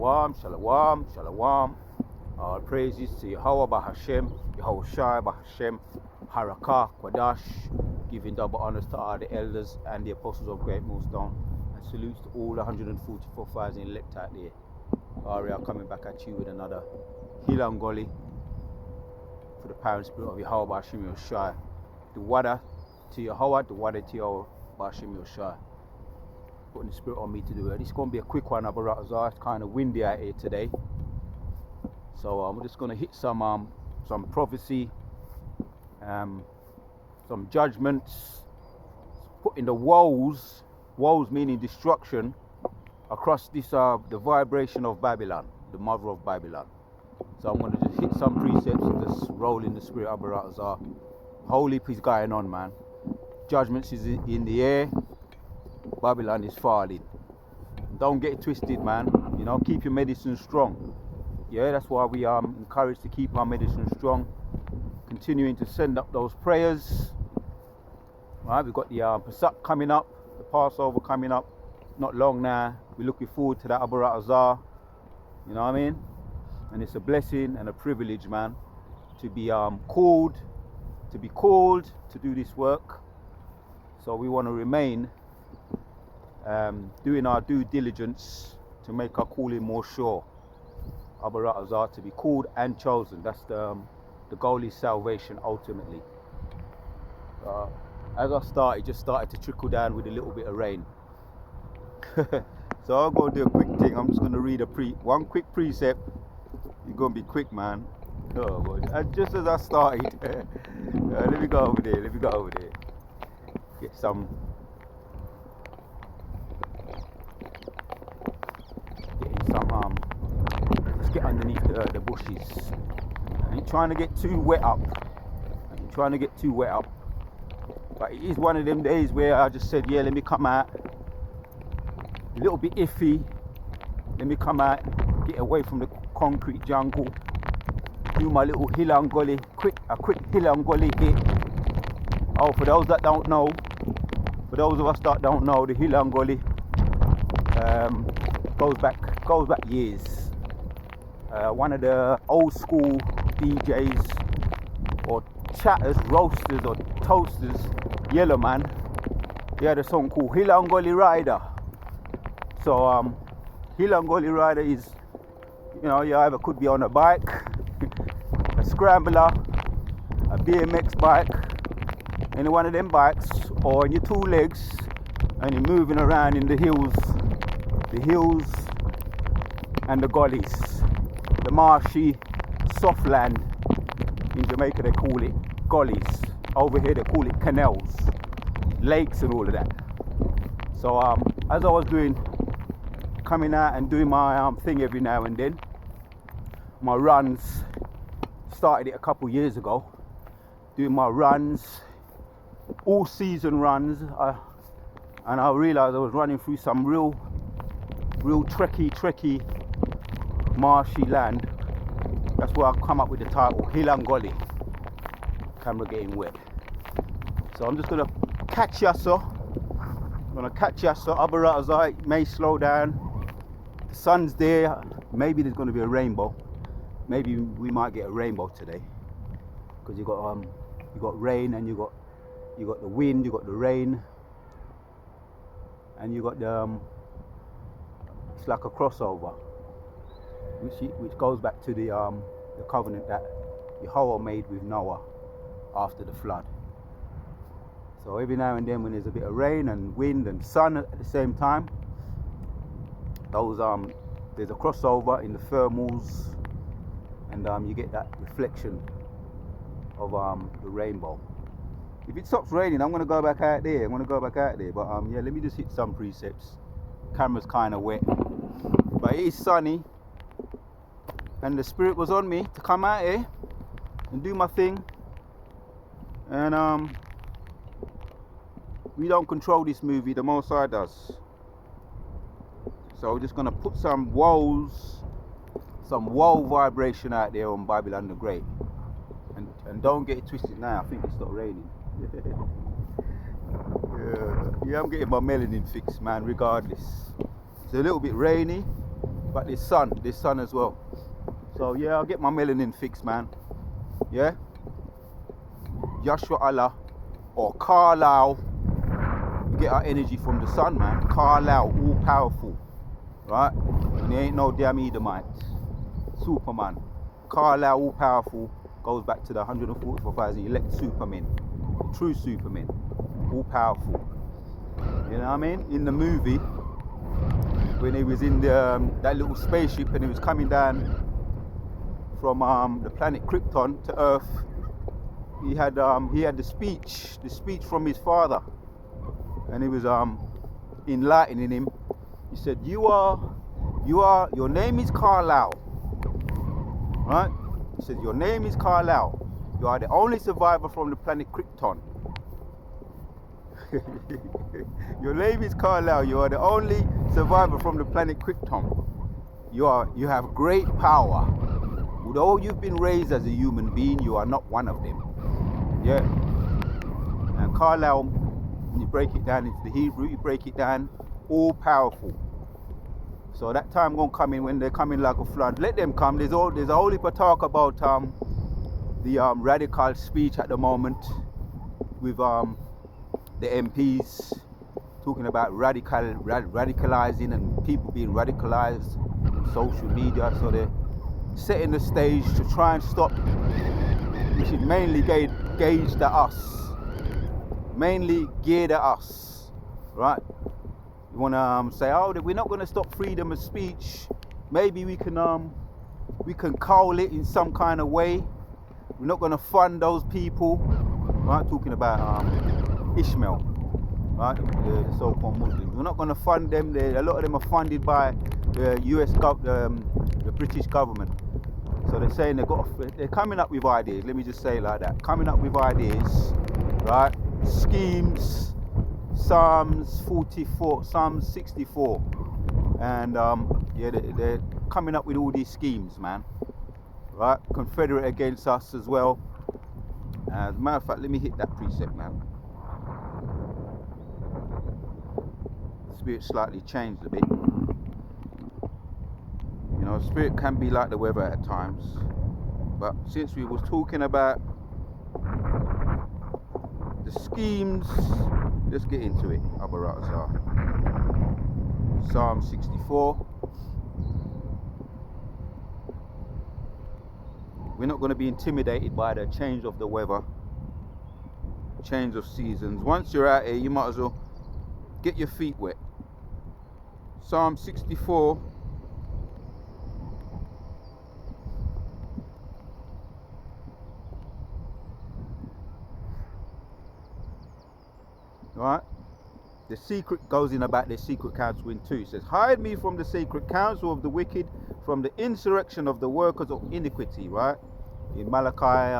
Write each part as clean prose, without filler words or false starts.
Shalom, shalom, shalom. All praises to Yahweh Bahashem, Yahushai Bahashem, Harakah, Kwadash, giving double honors to all the elders and the apostles of Great Millstone, and salutes to all 144,000 elect out there. We are coming back at you with another Hilangoli for the power and spirit of Yahweh Bahashem Yahushai. The water to Yahweh, the water to Yahweh Bahashem Yahushai. Putting the spirit on me to do it. It's going to be a quick one, Abaratazar. It's kind of windy out here today. So I'm just going to hit some prophecy, some judgments, putting the woes meaning destruction, across this the vibration of Babylon, the mother of Babylon. So I'm going to just hit some precepts and just roll in the spirit, Abaratazar. Holy peace going on, man. Judgments is in the air. Babylon is falling. Don't get it twisted, man. You know, keep your medicine strong. Yeah, that's why we are encouraged to keep our medicine strong. Continuing to send up those prayers. Right, we've got the Pesach coming up, the Passover coming up. Not long now. We're looking forward to that, Abaratazar. You know what I mean? And it's a blessing and a privilege, man, to be called to do this work. So we want to remain doing our due diligence to make our calling more sure. Abaratazar, to be called and chosen. That's the goal is salvation ultimately. As I started, just started to trickle down with a little bit of rain. So I'm going to do a quick thing. I'm just going to read one quick precept. You're going to be quick, man. Oh boy. And just as I started, let me go over there. Get some. Let's get underneath the bushes. I ain't trying to get too wet up. But it is one of them days where I just said, yeah, let me come out. A little bit iffy. Let me come out, get away from the concrete jungle. Do my little Hilangoli, a quick Hilangoli hit. Oh, for those that don't know, for those of us that don't know, the Hilangoli goes back years. One of the old school DJs or chatters, roasters or toasters, Yellow Man, he had a song called Hilangoli Rider. So Hilangoli Rider is, you know, you either could be on a bike, a scrambler, a BMX bike, any one of them bikes, or on your two legs, and you're moving around in the hills and the gullies, the marshy soft land. In Jamaica they call it gullies. Over here they call it canals, lakes and all of that. So as I was coming out and doing my thing every now and then, my runs, started it a couple years ago, doing my runs, all season runs, and I realised I was running through some real trekky marshy land. That's where I come up with the title Hilangoli. Camera getting wet. So I'm just gonna catch ya, so Abaratazar. It may slow down. The sun's there. Maybe there's gonna be a rainbow. Maybe we might get a rainbow today, because you got rain, and you got the wind, you got the rain, and you got the it's like a crossover, which goes back to the covenant that Yahweh made with Noah after the flood. So every now and then, when there's a bit of rain and wind and sun at the same time, those there's a crossover in the thermals, and you get that reflection of the rainbow. If it stops raining, I'm gonna go back out there. But yeah, let me just hit some precepts. Camera's kind of wet, but it is sunny, and the spirit was on me to come out here and do my thing. And we don't control this movie, the Most High does. So we're just gonna put some woe vibration out there on Babylon the Great. And don't get it twisted now, I think it's not raining. Yeah, I'm getting my melanin fix, man, regardless. It's a little bit rainy, but this sun as well. So yeah, I'll get my melanin fixed, man. Yeah, Joshua Allah or Carlisle. We get our energy from the sun, man. Carlisle, all powerful, right? And he ain't no damn Edomite. Superman. Carlisle, all powerful, goes back to the 144,000 elect supermen, the true supermen, all powerful. You know what I mean? In the movie, when he was in the that little spaceship and he was coming down from the planet Krypton to Earth, he had the speech from his father, and he was enlightening him. He said, your name is Carlisle, right? He said, your name is Carlisle. You are the only survivor from the planet Krypton. Your name is Carlisle. You are the only survivor from the planet Krypton. You have great power. Although you've been raised as a human being, you are not one of them. Yeah. And Carlisle, when you break it down into the Hebrew, you break it down, all powerful. So that time gonna come in when they're coming like a flood. Let them come. There's a whole heap of talk about the radical speech at the moment with the MPs talking about radicalizing and people being radicalized on social media. So they're setting the stage to try and stop, which is mainly gauged at us, mainly geared at us, right? You want to say, oh, we're not going to stop freedom of speech. Maybe we can cull it in some kind of way. We're not going to fund those people, right? Talking about Ishmael, right? The so-called Muslims. We're not going to fund them. A lot of them are funded by the the British government. So they're saying they're coming up with ideas. Let me just say it like that. Coming up with ideas, right? Schemes. Psalms 44, Psalms 64, and yeah, they're coming up with all these schemes, man. Right? Confederate against us as well. As a matter of fact, let me hit that precept, man. The spirit slightly changed a bit. You know, spirit can be like the weather at times. But since we was talking about the schemes, let's get into it. Psalm 64. We're not going to be intimidated by the change of the weather, change of seasons. Once you're out here, you might as well get your feet wet. Psalm 64. Right? The secret goes in about the secret counsel in 2. It says, hide me from the secret counsel of the wicked, from the insurrection of the workers of iniquity, right? In Malachi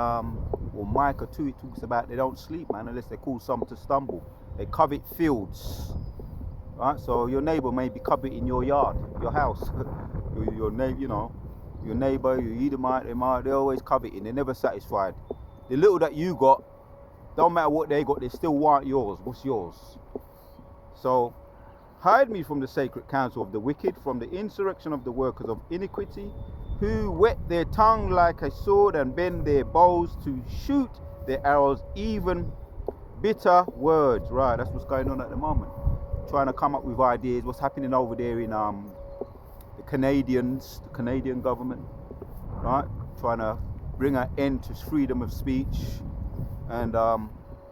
or Micah 2, it talks about they don't sleep, man, unless they cause some to stumble. They covet fields, right? So your neighbor may be coveting your yard, your house. your neighbor, you know, your neighbor, your Edomite, they're always coveting. They're never satisfied. The little that you got, don't matter what they got, they still want yours. What's yours? So, hide me from the sacred counsel of the wicked, from the insurrection of the workers of iniquity, who whet their tongue like a sword and bend their bows to shoot their arrows, even bitter words. Right, that's what's going on at the moment. Trying to come up with ideas. What's happening over there in the Canadian government, right? Trying to bring an end to freedom of speech. And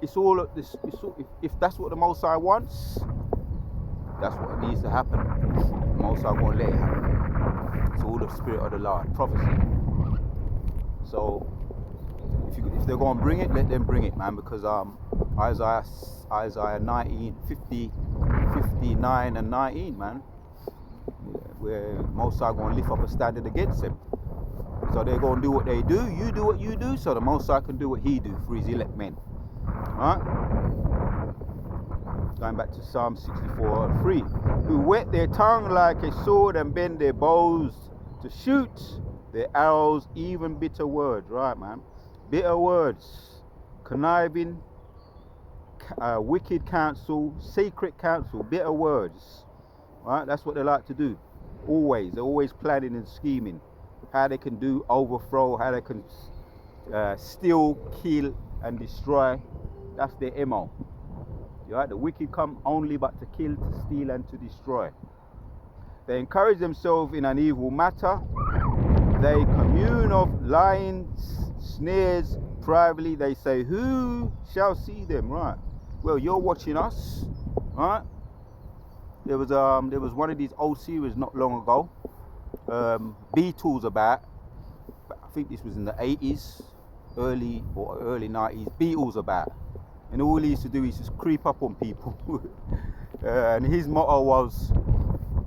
it's all this. If that's what the Most High wants, that's what needs to happen. The Most High won't let it happen. It's all the spirit of the Lord, prophecy. So if they're going to bring it, let them bring it, man. Because Isaiah 19, 50, 59 and 19, man, where Most High going to lift up a standard against them. So they're going to do what they do, you do what you do, so the Most High can do what he do for his elect men. Alright? Going back to Psalm 64:3. Who whet their tongue like a sword and bend their bows to shoot their arrows, even bitter words. Right, man? Bitter words. Conniving, wicked counsel, secret counsel, bitter words. Right? That's what they like to do. Always. They're always planning and scheming how they can do overthrow, how they can steal, kill, and destroy. That's their MO. Right? The wicked come only but to kill, to steal, and to destroy. They encourage themselves in an evil matter. They commune of lying, sneers privately. They say, who shall see them? Right. Well, you're watching us. Right. There was one of these old series not long ago. Beatles about. I think this was in the 80s, early 90s. Beatles about. And all he used to do is just creep up on people. And his motto was,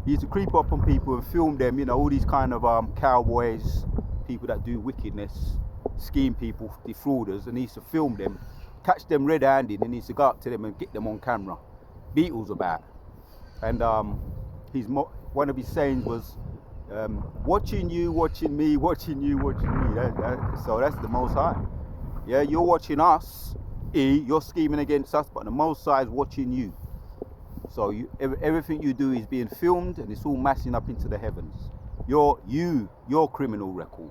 he used to creep up on people and film them, you know, all these kind of cowboys, people that do wickedness, scheme people, defrauders, and he used to film them, catch them red-handed, and he used to go up to them and get them on camera. Beatles about. And one of his sayings was, watching you, watching me, watching you, watching me. So that's the Most High. Yeah, you're watching us, you're scheming against us, but the Most High is watching you. So everything you do is being filmed, and it's all massing up into the heavens. Your criminal record.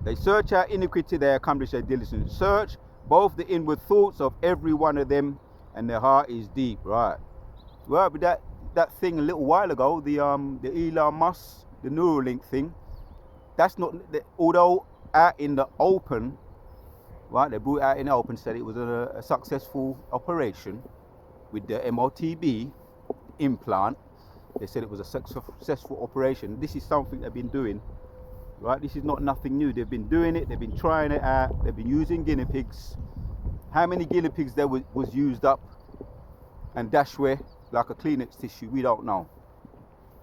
They search out iniquity, they accomplish a diligent search, both the inward thoughts of every one of them, and their heart is deep. Right. Well, but that thing a little while ago, the Elon Musk, the Neuralink thing, that's not, although out in the open, right, they brought it out in the open, said it was a successful operation with the MOTB implant. They said it was a successful operation. This is something they've been doing, right? This is not nothing new. They've been doing it, they've been trying it out, they've been using guinea pigs. How many guinea pigs there was used up and dashed away like a Kleenex tissue, we don't know.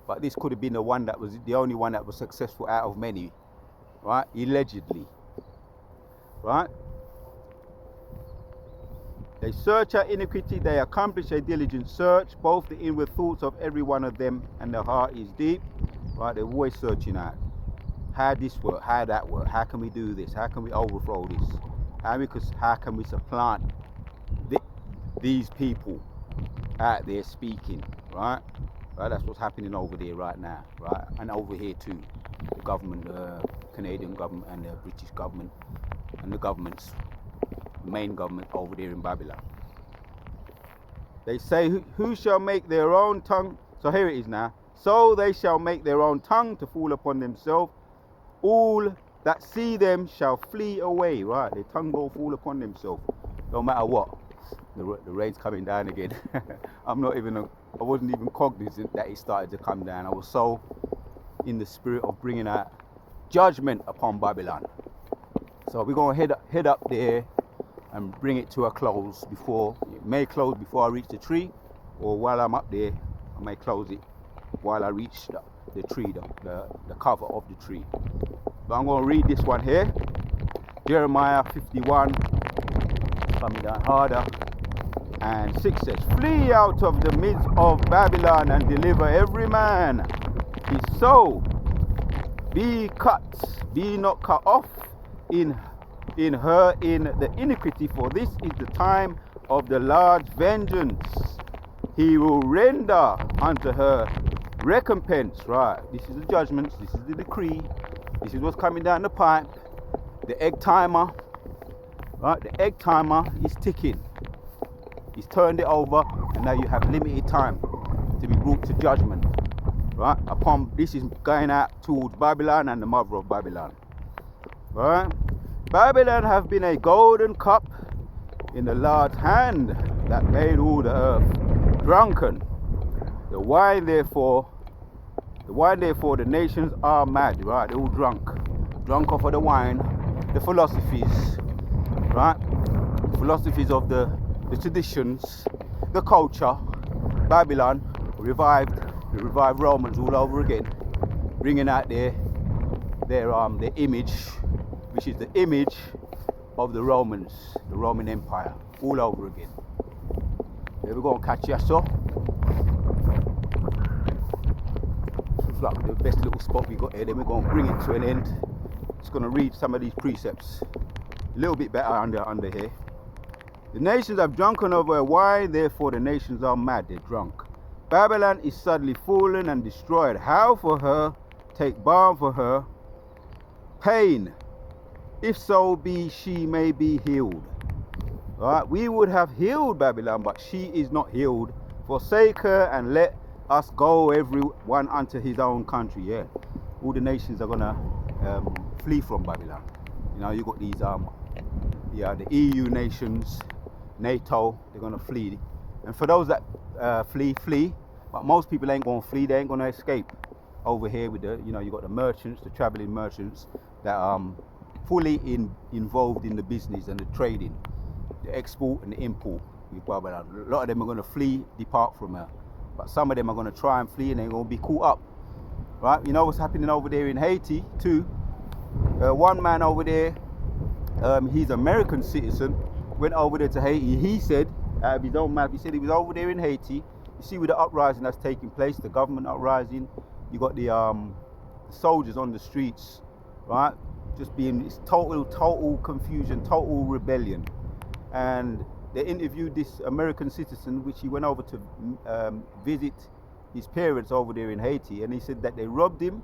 But this could have been the only one that was successful out of many, right? Allegedly, right? They search out iniquity, they accomplish a diligent search, both the inward thoughts of every one of them, and their heart is deep, right? They're always searching out how this work, how that work, how can we do this, how can we overthrow this, how can we supplant these people out there speaking, right? Right, that's what's happening over there right now, right? And over here too, the government, the Canadian government and the British government and the main government over there in Babylon. They say, who shall make their own tongue? So here it is now. So they shall make their own tongue to fall upon themselves. All that see them shall flee away, right? Their tongue will fall upon themselves, no matter what. The rain's coming down again. I wasn't even cognizant that it started to come down. I was so in the spirit of bringing out judgment upon Babylon. So we're going to head up there and bring it to a close it may close before I reach the tree, or while I'm up there, I may close it while I reach the tree, the cover of the tree. But I'm going to read this one here, Jeremiah 51, coming down harder. And 6 says, flee out of the midst of Babylon and deliver every man his soul. Be not cut off in her in the iniquity, for this is the time of the Lord's vengeance. He will render unto her recompense. Right, this is the judgments, this is the decree, this is what's coming down the pipe. The egg timer, right, the egg timer is ticking. He's turned it over, and now you have limited time to be brought to judgment, right? This is going out towards Babylon and the mother of Babylon, right? Babylon have been a golden cup in the Lord's hand that made all the earth drunken. The wine therefore the nations are mad, right? They're all drunk off of the wine, the philosophies, right? Philosophies of the traditions, the culture. Babylon revived Romans all over again, bringing out their image, which is the image of the Romans, the Roman Empire, all over again. There we're going to catch you, so. It's like the best little spot we got here. Then we're going to bring it to an end. Just going to read some of these precepts a little bit better under here. The nations have drunken over wine, therefore the nations are mad, they're drunk. Babylon is suddenly fallen and destroyed. How for her, take balm for her, pain, if so be she may be healed. Right? We would have healed Babylon, but she is not healed. Forsake her and let us go, every one unto his own country. Yeah, all the nations are gonna flee from Babylon. You know, you got these the EU nations, NATO, they're gonna flee. And for those that flee, but most people ain't gonna flee. They ain't gonna escape. Over here with the, you got the merchants, the traveling merchants that fully involved in the business and the trading, the export and the import with Babylon. A lot of them are going to flee, depart from her, but some of them are going to try and flee and they're going to be caught up. Right? You know what's happening over there in Haiti too? One man over there, he's American citizen, went over there to Haiti. He said, out of his own mouth, he said he was over there in Haiti. You see with the uprising that's taking place, the government uprising, you got the soldiers on the streets, right? Just being, it's total confusion, total rebellion. And they interviewed this American citizen, which he went over to visit his parents over there in Haiti, and he said that they robbed him,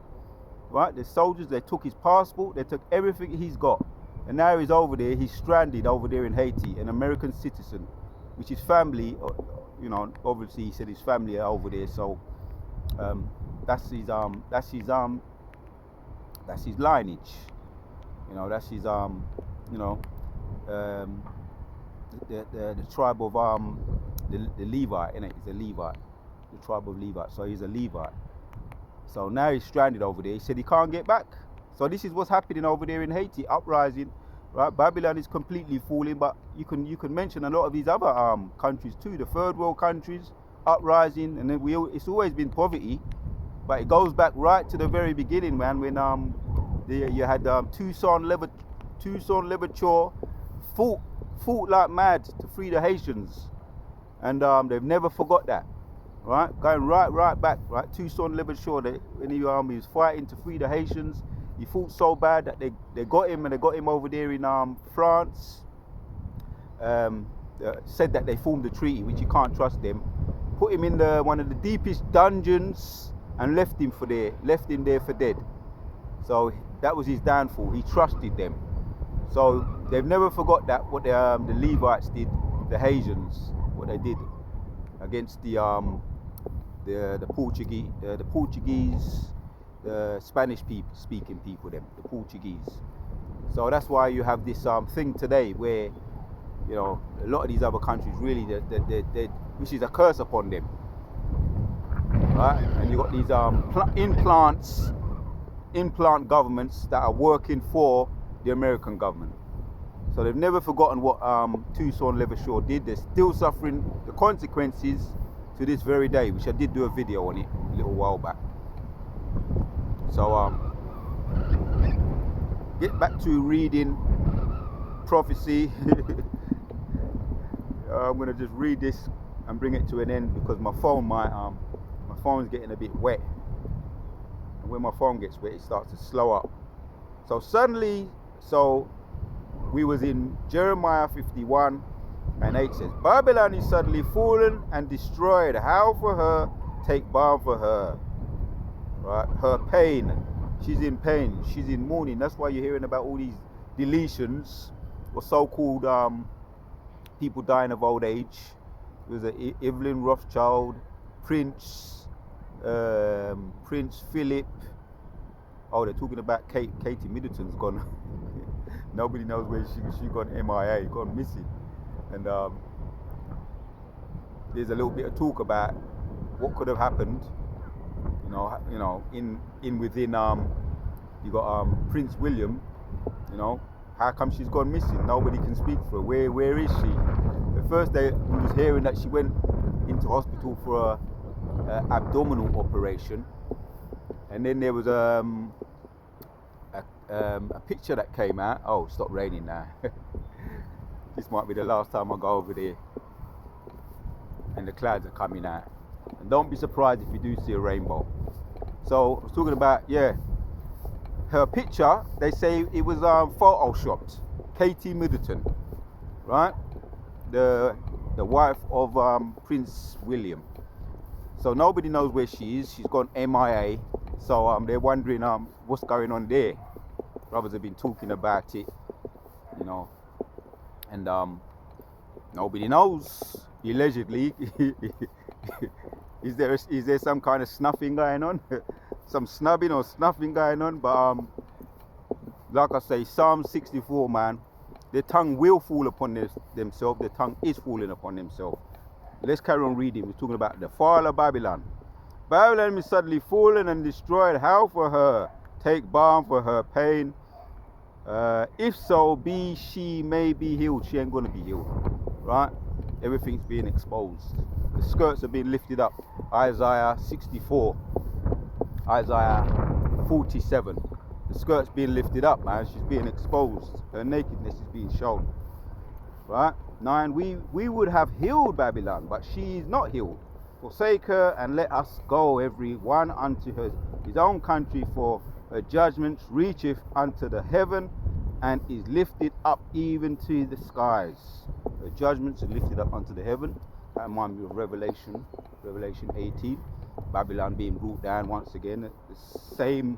right? The soldiers, they took his passport, they took everything he's got, and now he's over there, he's stranded over there in Haiti, an American citizen, which his family, obviously he said his family are over there, so that's his lineage, that's his the tribe of the Levite, innit? He's a Levite, the tribe of Levite, so he's a Levite. So now he's stranded over there. He said he can't get back. So this is what's happening over there in Haiti, uprising, right? Babylon is completely falling, but you can mention a lot of these other countries too, the third world countries, uprising, and then it's always been poverty. But it goes back right to the very beginning, man, when you had Toussaint Louverture fought like mad to free the Haitians, and they've never forgot that, right? Going right back, right? Toussaint Louverture, when he was fighting to free the Haitians, he fought so bad that they got him, and they got him over there in France. Said that they formed a treaty, which you can't trust them. Put him in one of the deepest dungeons and left him there for dead. So that was his downfall. He trusted them. So they've never forgot that, what the Levites did, the Haitians, what they did against the Portuguese, the Spanish speaking people, the Portuguese. So that's why you have this thing today where, a lot of these other countries really, they which is a curse upon them. Right? And you got these implant governments that are working for the American government. So they've never forgotten what Toussaint Louverture did. They're still suffering the consequences to this very day, which I did do a video on it a little while back. So get back to reading prophecy. I'm gonna just read this and bring it to an end because my phone's getting a bit wet, and when my phone gets wet, it starts to slow up. So suddenly, we was in Jeremiah 51 and 8 says, Babylon is suddenly fallen and destroyed. How for her, take balm for her. Right? Her pain. She's in pain. She's in mourning. That's why you're hearing about all these deletions or so-called people dying of old age. There's Evelyn Rothschild, Prince Philip. Oh, they're talking about Katie Middleton's gone. Nobody knows where she gone MIA, gone missing. And there's a little bit of talk about what could have happened. Within you got Prince William. How come she's gone missing? Nobody can speak for her. Where is she? At first we was hearing that she went into hospital for a abdominal operation, and then there was a picture that came out. Oh, stop raining now. This might be the last time I go over there, and the clouds are coming out. And don't be surprised if you do see a rainbow. So I was talking about, her picture. They say it was photoshopped. Katie Middleton, right? The wife of Prince William. So nobody knows where she is. She's gone MIA. So they're wondering what's going on there. Brothers have been talking about it, you know, and nobody knows. Allegedly, is there some kind of snuffing going on, some snubbing or snuffing going on? But like I say, Psalm 64, man, their tongue will fall upon themselves. Their tongue is falling upon themselves. Let's carry on reading. We're talking about the fall of Babylon. Babylon is suddenly fallen and destroyed. How for her? Take balm for her pain. If so be she may be healed. She ain't going to be healed. Right? Everything's being exposed. The skirts are being lifted up. Isaiah 64. Isaiah 47. The skirt's being lifted up, man. She's being exposed. Her nakedness is being shown. Right? 9. We would have healed Babylon, but she is not healed. Forsake her and let us go, every one unto his own country, for her judgments reacheth unto the heaven and is lifted up even to the skies. Her judgments are lifted up unto the heaven. That reminds me of Revelation 18. Babylon being brought down once again. The same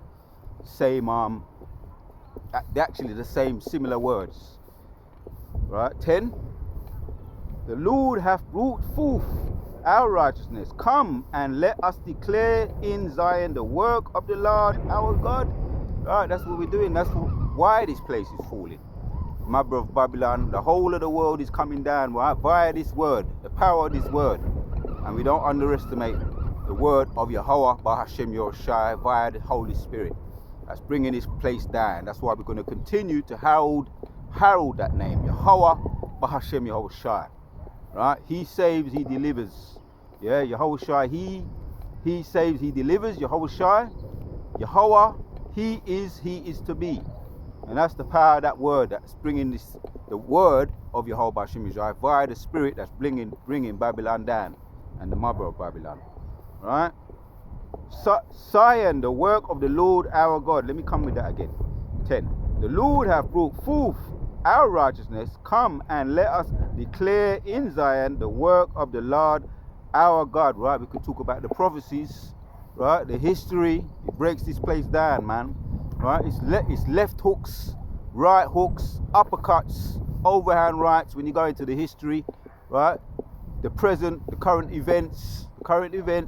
actually the same similar words. Right? 10. The Lord hath brought forth our righteousness. Come and let us declare in Zion the work of the Lord our God. Right, that's what we're doing. That's why this place is falling. Mother of Babylon, the whole of the world is coming down, right, via this word, the power of this word. And we don't underestimate the word of Yahweh Bahashem Yoshai via the Holy Spirit. That's bringing this place down. That's why we're going to continue to herald that name, Yahweh Bahashem Yoshai. Right? He saves, he delivers. Yeah, Yahushua, he saves, he delivers. Yahushua, Yahweh, he is to be. And that's the power of that word that's bringing the word of Yahweh Bashim Yahweh via the spirit that's bringing Babylon down and the mother of Babylon. Right? Zion, the work of the Lord our God. Let me come with that again. 10. The Lord hath brought forth our righteousness. Come and let us declare in Zion the work of the Lord our God. Right? We could talk about the prophecies, right? The history. It breaks this place down, man. Right? It's left hooks, right hooks, uppercuts, overhand rights when you go into the history, right? The present, the current events,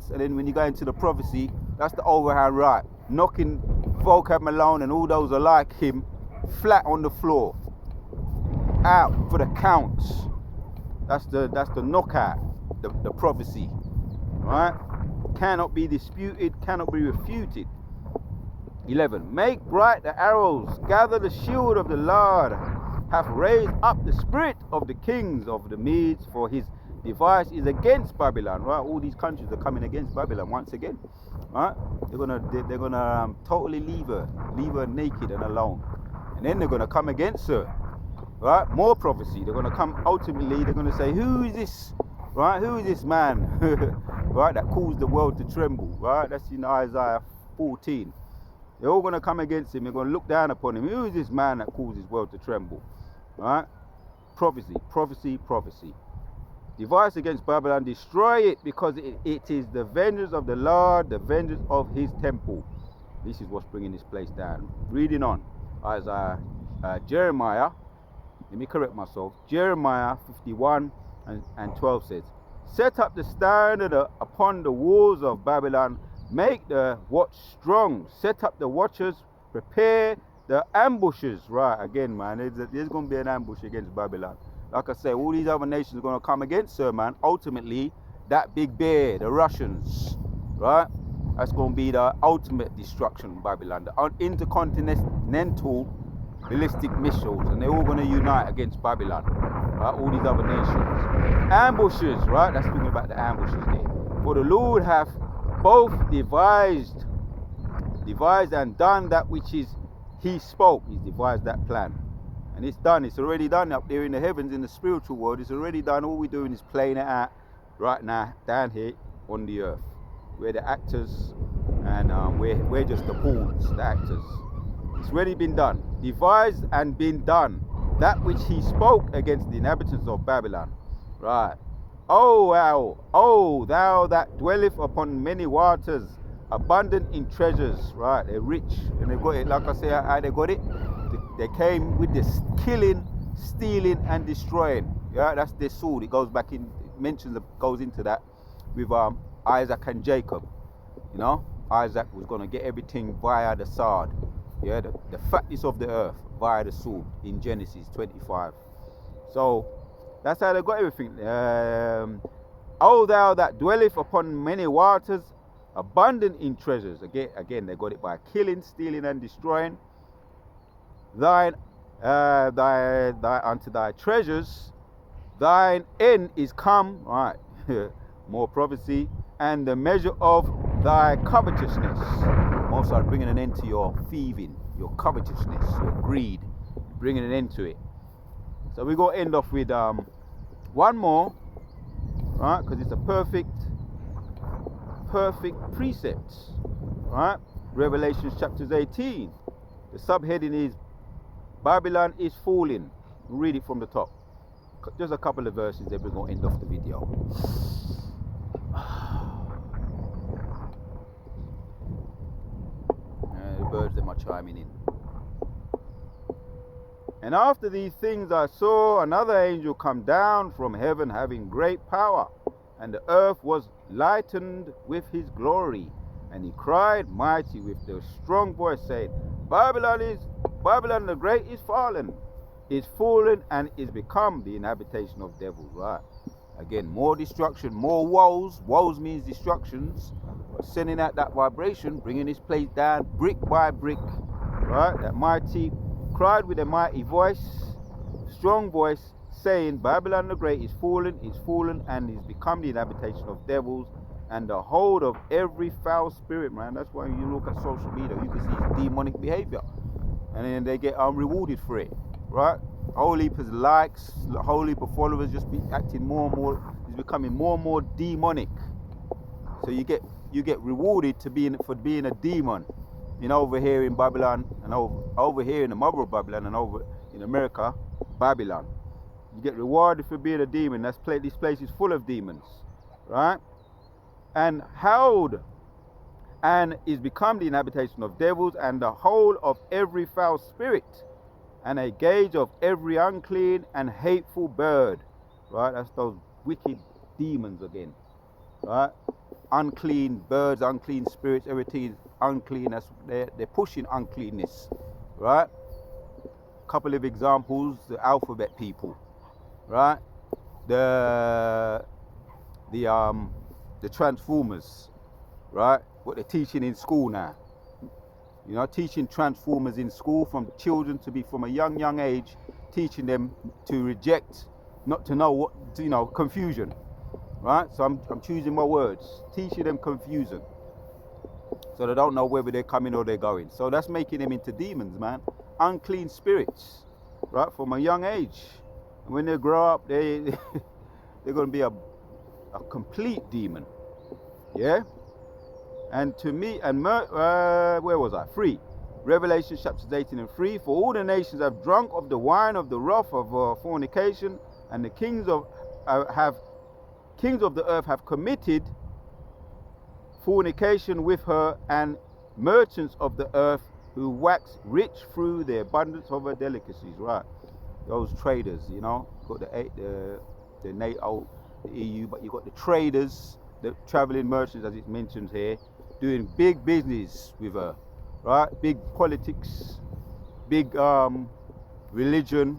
and then when you go into the prophecy, that's the overhand right. Knocking Vocab Malone and all those alike him flat on the floor. Out for the counts. That's the knockout, the prophecy. Right? Cannot be disputed, cannot be refuted. 11. Make bright the arrows, gather the shield of the Lord, hath raised up the spirit of the kings of the Medes, for his device is against Babylon. Right? All these countries are coming against Babylon once again. Right? They're gonna totally leave her naked and alone, and then they're gonna come against her. Right? More prophecy. They're gonna come. Ultimately, they're gonna say, "Who is this? Right? Who is this man? Right? That caused the world to tremble." Right? That's in Isaiah 14. They're all gonna come against him. They're gonna look down upon him. Who is this man that caused his world to tremble? Right? Prophecy, prophecy, prophecy. Device against Babylon, destroy it, because it is the vengeance of the Lord, the vengeance of his temple. This is what's bringing this place down. Reading on, Jeremiah, let me correct myself, Jeremiah 51 and 12 says, set up the standard upon the walls of Babylon, make the watch strong, set up the watchers, prepare the ambushes. Right, again, man, there's going to be an ambush against Babylon. Like I say, all these other nations are going to come against her, man. Ultimately, that big bear, the Russians, right? That's going to be the ultimate destruction of Babylon. The intercontinental ballistic missiles, and they're all going to unite against Babylon, right? All these other nations. Ambushes, right? That's talking about the ambushes there. For the Lord hath both devised and done that which is he spoke. He's devised that plan. And it's done. It's already done up there in the heavens, in the spiritual world. It's already done. All we're doing is playing it out right now down here on the earth. We're the actors, and we're just the pawns, the actors. It's already been done. Devised and been done. That which he spoke against the inhabitants of Babylon. Right. O thou that dwelleth upon many waters, abundant in treasures, right? They're rich and they got it. Like I say, how they got it? They came with this killing, stealing, and destroying. Yeah, that's their sword. It goes back in, it mentions, goes into that with Isaac and Jacob. You know, Isaac was going to get everything via the sword. Yeah, the fatness of the earth via the sword in Genesis 25. So that's how they got everything. O thou that dwelleth upon many waters, abundant in treasures. Again, they got it by killing, stealing, and destroying. Thine unto thy treasures, thine end is come. Right, more prophecy, and the measure of thy covetousness. Most are bringing an end to your thieving, your covetousness, your greed, bringing an end to it. So we're going to end off with one more, right? Because it's a perfect precept, right? Revelation chapters 18. The subheading is Babylon is falling. Read it from the top. Just a couple of verses, then we're going to end off the video. The birds that are chiming in. And after these things I saw another angel come down from heaven, having great power, and the earth was lightened with his glory. And he cried mighty with a strong voice, saying, Babylon the great is fallen, and is become the inhabitation of devils. Right? Again, more destruction, more woes. Woes means destructions. But sending out that vibration, bringing this place down brick by brick. Right? That mighty cried with a mighty voice, strong voice, saying, Babylon the great is fallen, and is become the habitation of devils, and the hold of every foul spirit, man. That's why you look at social media, you can see demonic behavior, and then they get rewarded for it, right? Whole heap of likes, whole heap of followers, just be acting more and more, is becoming more and more demonic. So you get rewarded for being a demon. You know, over here in Babylon, and over here in the mother of Babylon, and over in America, Babylon. You get rewarded for being a demon. This place is full of demons, right? And held, and is become the inhabitation of devils, and the whole of every foul spirit, and a gauge of every unclean and hateful bird, right? That's those wicked demons again, right? Unclean birds, unclean spirits, everything is unclean. That's they're pushing uncleanness, right? Couple of examples: the alphabet people, right? The transformers, right? What they're teaching in school now, you know, teaching transformers in school from children from a young age, teaching them to reject, not to know what, you know, confusion. Right, so I'm choosing my words, teaching them confusion, so they don't know whether they're coming or they're going. So that's making them into demons, man, unclean spirits, right, from a young age. And when they grow up, they're going to be a complete demon, yeah. And to me, and where was I? 3, Revelation chapters 18 and 3. For all the nations have drunk of the wine of the wrath of fornication, and the kings of the earth have committed fornication with her, and merchants of the earth who wax rich through the abundance of her delicacies. Right, those traders, you know, got the NATO, the EU, but you got the traders, the traveling merchants, as it mentions here, doing big business with her, right? Big politics, big religion,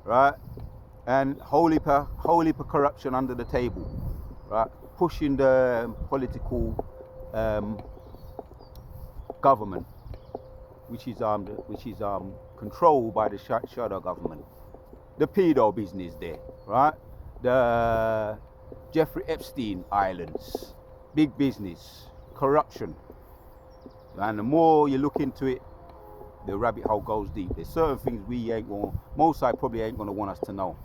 right? And holy corruption under the table, right? Pushing the political government, which is controlled by the shadow government. The pedo business there, right? The Jeffrey Epstein Islands, big business, corruption. And the more you look into it, the rabbit hole goes deep. There's certain things probably ain't gonna want us to know.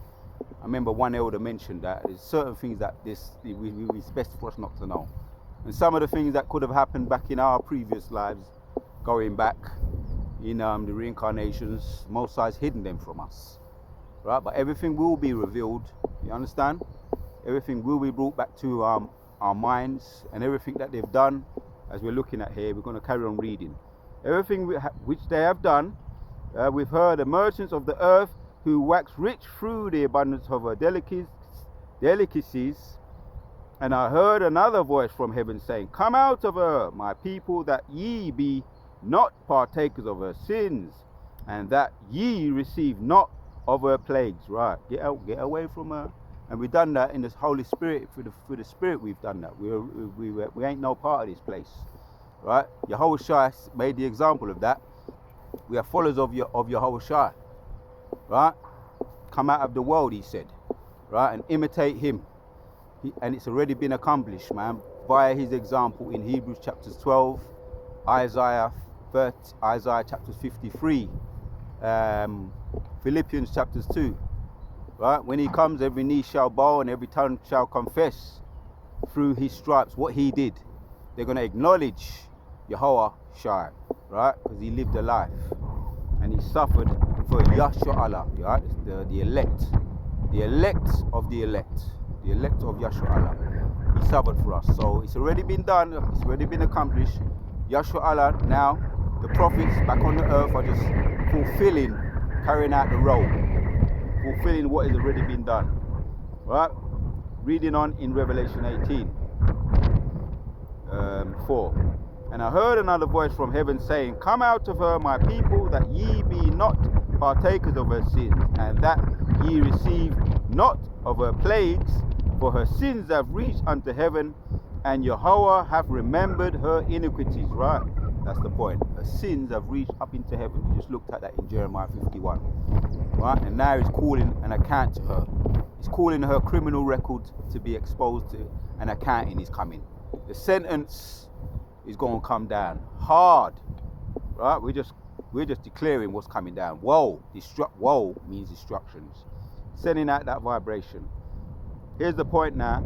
I remember one elder mentioned that there's certain things that it's best for us not to know. And some of the things that could have happened back in our previous lives, going back in the reincarnations, Most High's hidden them from us, right? But everything will be revealed. You understand? Everything will be brought back to our minds, and everything that they've done, as we're looking at here, we're going to carry on reading. Everything which they have done, we've heard the merchants of the earth who wax rich through the abundance of her delicacies. And I heard another voice from heaven saying, Come out of her, my people, that ye be not partakers of her sins, and that ye receive not of her plagues. Right, get away from her. And we've done that in the Holy Spirit, through the Spirit we've done that. We ain't no part of this place. Right? Yahushua made the example of that. We are followers of Yahushua. Right? Come out of the world, he said. Right? And imitate him. And it's already been accomplished, man, via his example in Hebrews chapters 12, Isaiah chapters 53, Philippians chapters 2. Right? When he comes, every knee shall bow and every tongue shall confess through his stripes what he did. They're going to acknowledge Yahushua, right? Because he lived a life and he suffered for Yahshua Allah, right? The elect of the elect of Yahshua Allah. He suffered for us. So it's already been done, it's already been accomplished. Yahshua Allah, now the prophets back on the earth are just carrying out the role, fulfilling what has already been done. Right? Reading on in Revelation 18, 4. And I heard another voice from heaven saying, Come out of her, my people, that ye be not partakers of her sins, and that ye receive not of her plagues, for her sins have reached unto heaven, and Yahweh hath remembered her iniquities. Right? That's the point. Her sins have reached up into heaven. We just looked at that in Jeremiah 51. Right? And now he's calling an account to her. He's calling her criminal record to be exposed to, and accounting is coming. The sentence is going to come down hard. Right? We're just declaring what's coming down. Woe means destructions. Sending out that vibration. Here's the point now.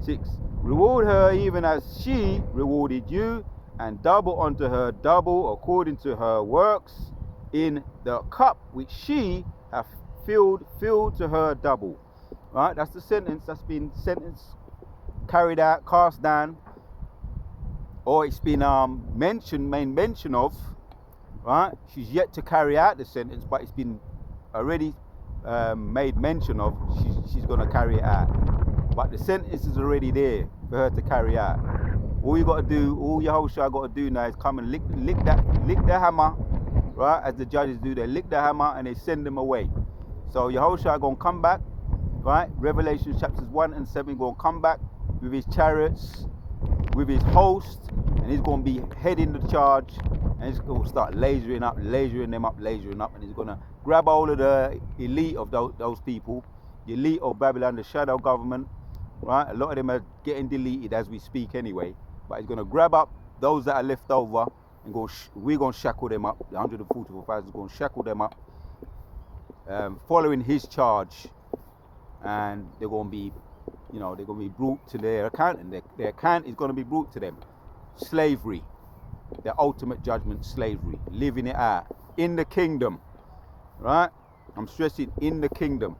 6. Reward her even as she rewarded you, and double unto her double according to her works, in the cup which she hath filled to her double. Right? That's the sentence that's been carried out, cast down, or it's been made mention of. Right? She's yet to carry out the sentence, but it's been already made mention of. She's going to carry it out. But the sentence is already there for her to carry out. All you got to do, all Yahushua got to do now is come and lick the hammer, right? As the judges do, they lick the hammer and they send them away. So Yahushua going to come back, right? Revelation chapters 1 and 7 going to come back with his chariots, with his host, and he's going to be heading the charge, and he's going to start lasering them up, and he's going to grab all of the elite of those people, the elite of Babylon, the shadow government, right? A lot of them are getting deleted as we speak anyway, but he's going to grab up those that are left over and we're going to shackle them up. The 144,000 is going to shackle them up, following his charge, and they're going to be, they're going to be brought to their account, and their account is going to be brought to them. Slavery, their ultimate judgment, slavery, living it out in the kingdom, right? I'm stressing in the kingdom.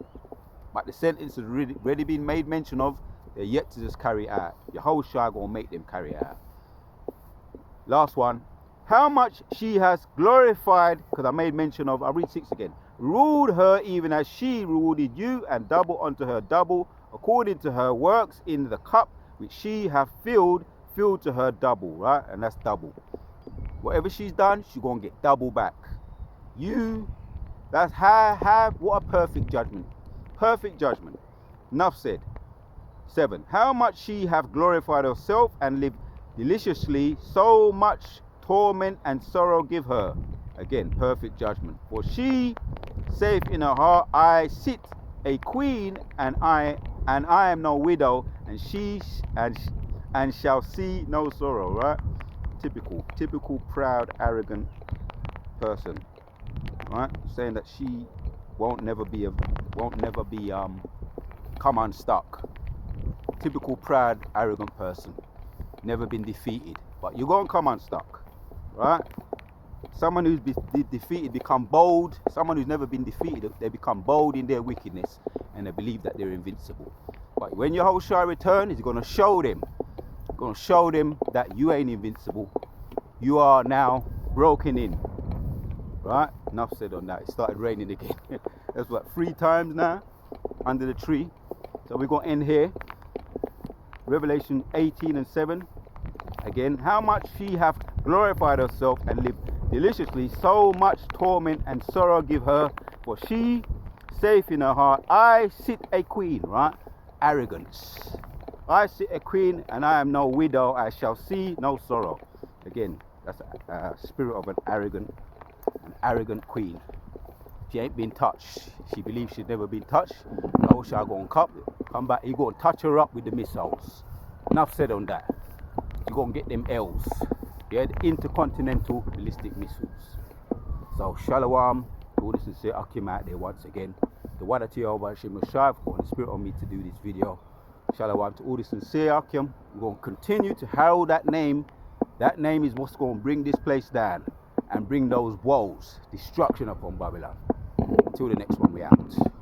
But the sentence has already been made mention of. They're yet to just carry it out. Yahushua going to make them carry it out. Last one. How much she has glorified, because I made mention of, I'll read 6 again. Ruled her even as she rewarded you, and double unto her double, according to her works, in the cup which she hath filled to her double, right? And that's double. Whatever she's done, she's going to get double back. That's what a perfect judgment. Perfect judgment. Enough said. 7. How much she hath glorified herself and lived deliciously, so much torment and sorrow give her. Again, perfect judgment. For she saith in her heart, I sit a queen, and I am no widow, and she shall see no sorrow. Right? Typical proud, arrogant person. Right? Saying that she won't never be come unstuck. Typical proud, arrogant person. Never been defeated, but you're going to come unstuck, right? Someone who's been defeated become bold. Someone who's never been defeated, they become bold in their wickedness, and they believe that they're invincible. But when Yahushua returns, he's going to show them. Going to show them that you ain't invincible. You are now broken in. Right? Enough said on that. It started raining again. That's what, 3 times now under the tree. So we're going to end here. Revelation 18:7. Again, how much she hath glorified herself and lived deliciously, so much torment and sorrow give her, for she saith in her heart, I sit a queen, right? Arrogance. I sit a queen, and I am no widow, I shall see no sorrow. Again, that's a spirit of an arrogant queen. She ain't been touched. She believes she's never been touched. Now shall go and come back, he go and touch her up with the missiles. Enough said on that. You go and get them L's. Yeah, the intercontinental ballistic missiles. So shalom, all the sincere Akim out there once again. The one at Yehovah Hashem Messiah for the spirit on me to do this video. Shalom to all the sincere Akim. We're going to continue to herald that name. That name is what's going to bring this place down and bring those woes, destruction upon Babylon. Until the next one, we out.